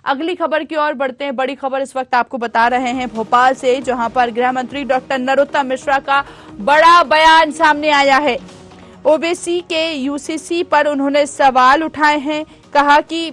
अगली खबर की ओर बढ़ते हैं। बड़ी खबर इस वक्त आपको बता रहे हैं भोपाल से, जहां पर गृह मंत्री डॉक्टर नरोत्तम मिश्रा का बड़ा बयान सामने आया है। ओबीसी के यूसीसी पर उन्होंने सवाल उठाए हैं। कहा कि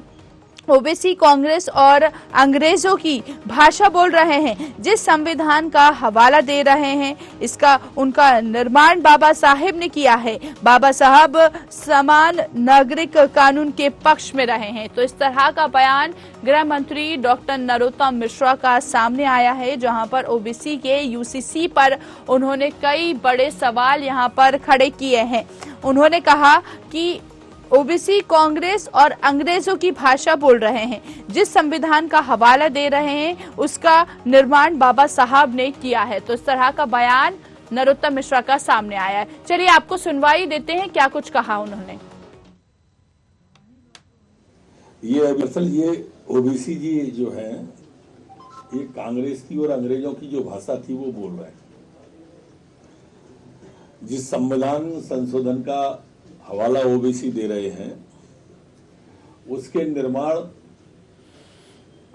ओबीसी कांग्रेस और अंग्रेजों की भाषा बोल रहे हैं। जिस संविधान का हवाला दे रहे हैं, इसका उनका निर्माण बाबा साहेब ने किया है। बाबा साहब समान नागरिक कानून के पक्ष में रहे हैं। तो इस तरह का बयान गृह मंत्री डॉक्टर नरोत्तम मिश्रा का सामने आया है, जहां पर ओबीसी के यूसीसी पर उन्होंने कई बड़े सवाल यहां पर खड़े किए हैं। उन्होंने कहा कि ओबीसी कांग्रेस और अंग्रेजों की भाषा बोल रहे हैं। जिस संविधान का हवाला दे रहे हैं, उसका निर्माण बाबा साहब ने किया है। तो इस तरह का बयान नरोत्तम मिश्रा का सामने आया है। चलिए आपको सुनवाई देते हैं, क्या कुछ कहा उन्होंने। ये ओबीसी जी जो है, ये कांग्रेस की और अंग्रेजों की जो भाषा थी वो बोल रहे हैं। जिस संविधान संशोधन का हवाला ओबीसी दे रहे हैं, उसके निर्माण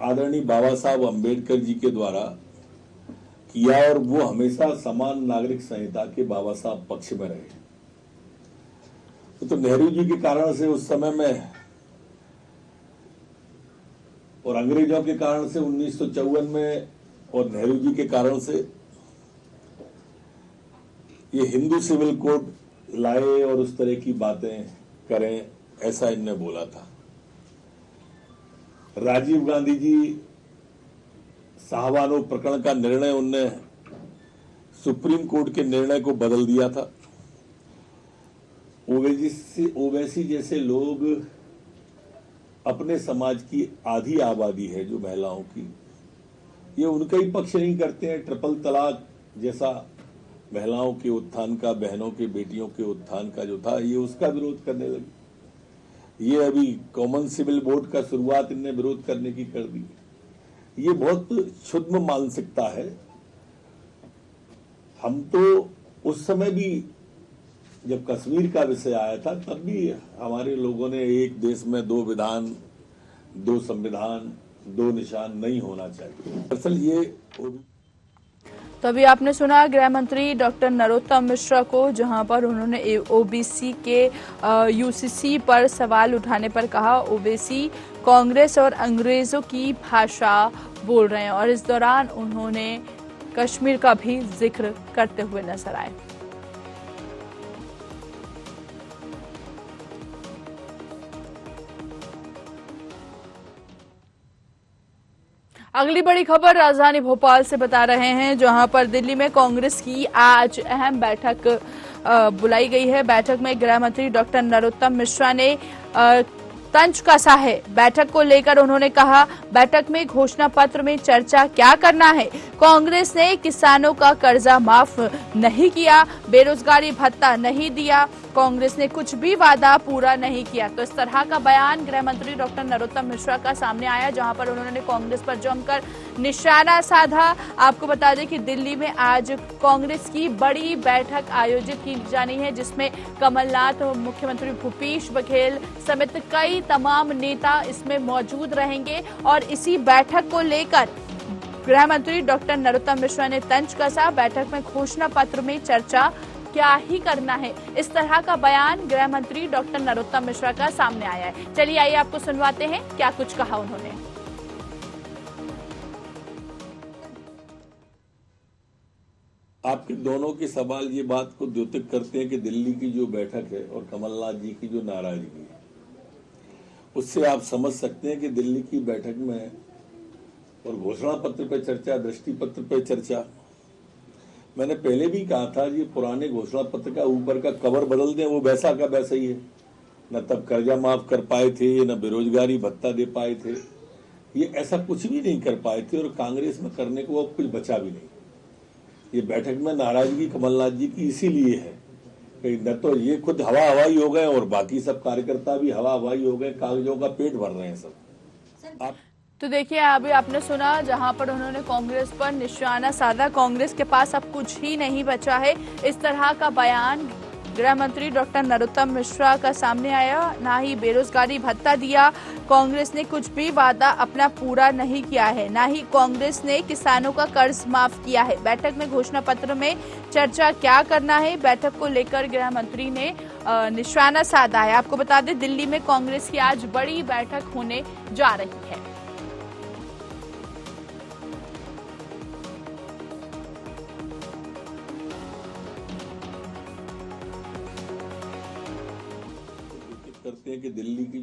आदरणीय बाबा साहब अम्बेडकर जी के द्वारा किया और वो हमेशा समान नागरिक संहिता के बाबा साहब पक्ष में रहे। तो नेहरू जी के कारण से उस समय में और अंग्रेजों के कारण से 1954 में और नेहरू जी के कारण से ये हिंदू सिविल कोड लाए और उस तरह की बातें करें, ऐसा इनने बोला था। राजीव गांधी जी साहबानो प्रकरण का निर्णय, उनने सुप्रीम कोर्ट के निर्णय को बदल दिया था। ओवैसी जैसे लोग अपने समाज की आधी आबादी है जो महिलाओं की, ये उनका ही पक्ष नहीं करते हैं। ट्रिपल तलाक जैसा महिलाओं के उत्थान का, बहनों के, बेटियों के उत्थान का जो था, ये उसका विरोध करने लगे। ये अभी कॉमन सिविल बोर्ड का शुरुआत इनने विरोध करने की कर दी। ये बहुत क्षुद्र मानसिकता है। हम तो उस समय भी जब कश्मीर का विषय आया था, तब भी हमारे लोगों ने एक देश में दो विधान, दो संविधान, दो निशान नहीं होना चाहिए। असल ये तो अभी आपने सुना गृह मंत्री डॉक्टर नरोत्तम मिश्रा को, जहां पर उन्होंने ओबीसी के यूसीसी पर सवाल उठाने पर कहा ओबीसी कांग्रेस और अंग्रेजों की भाषा बोल रहे हैं। और इस दौरान उन्होंने कश्मीर का भी जिक्र करते हुए नजर आए। अगली बड़ी खबर राजधानी भोपाल से बता रहे हैं, जहां पर दिल्ली में कांग्रेस की आज अहम बैठक बुलाई गई है। बैठक में गृह मंत्री डॉक्टर नरोत्तम मिश्रा ने तंज कसा है। बैठक को लेकर उन्होंने कहा, बैठक में घोषणा पत्र में चर्चा क्या करना है। कांग्रेस ने किसानों का कर्जा माफ नहीं किया, बेरोजगारी भत्ता नहीं दिया, कांग्रेस ने कुछ भी वादा पूरा नहीं किया। तो इस तरह का बयान गृह मंत्री डॉक्टर नरोत्तम मिश्रा का सामने आया, जहां पर उन्होंने कांग्रेस पर जमकर निशाना साधा। आपको बता दें कि दिल्ली में आज कांग्रेस की बड़ी बैठक आयोजित की जानी है, जिसमें कमलनाथ, मुख्यमंत्री भूपेश बघेल समेत कई तमाम नेता इसमें मौजूद रहेंगे। और इसी बैठक को लेकर गृह मंत्री डॉक्टर नरोत्तम मिश्रा ने तंज कसा। बैठक में घोषणा पत्र में चर्चा क्या ही करना है, इस तरह का बयान गृह मंत्री डॉक्टर नरोत्तम मिश्रा का सामने आया है। चलिए आइए आपको सुनवाते हैं क्या कुछ कहा उन्होंने। आपके दोनों के सवाल ये बात को द्योतक करते हैं कि दिल्ली की जो बैठक है और कमलनाथ जी की जो नाराजगी है, उससे आप समझ सकते हैं कि दिल्ली की बैठक में और घोषणा पत्र पर चर्चा, दृष्टि पत्र पर चर्चा। मैंने पहले भी कहा था, ये पुराने घोषणा पत्र का ऊपर का कवर बदल दें, वो वैसा का वैसा ही है। न तब कर्जा माफ कर पाए थे, न बेरोजगारी भत्ता दे पाए थे, ये ऐसा कुछ भी नहीं कर पाए थे। और कांग्रेस में करने को अब कुछ बचा भी नहीं। ये बैठक में नाराजगी कमलनाथ जी की इसीलिए है कि न तो ये खुद हवा हवाई हो गए और बाकी सब कार्यकर्ता भी हवा हवाई हो गए, कागजों का पेट भर रहे हैं सब। तो देखिए अभी आपने सुना, जहां पर उन्होंने कांग्रेस पर निशाना साधा। कांग्रेस के पास अब कुछ ही नहीं बचा है, इस तरह का बयान गृह मंत्री डॉक्टर नरोत्तम मिश्रा का सामने आया। ना ही बेरोजगारी भत्ता दिया, कांग्रेस ने कुछ भी वादा अपना पूरा नहीं किया है, ना ही कांग्रेस ने किसानों का कर्ज माफ किया है। बैठक में घोषणा पत्र में चर्चा क्या करना है, बैठक को लेकर गृह मंत्री ने निशाना साधा है। आपको बता दें, दिल्ली में कांग्रेस की आज बड़ी बैठक होने जा रही है। करते हैं कि दिल्ली की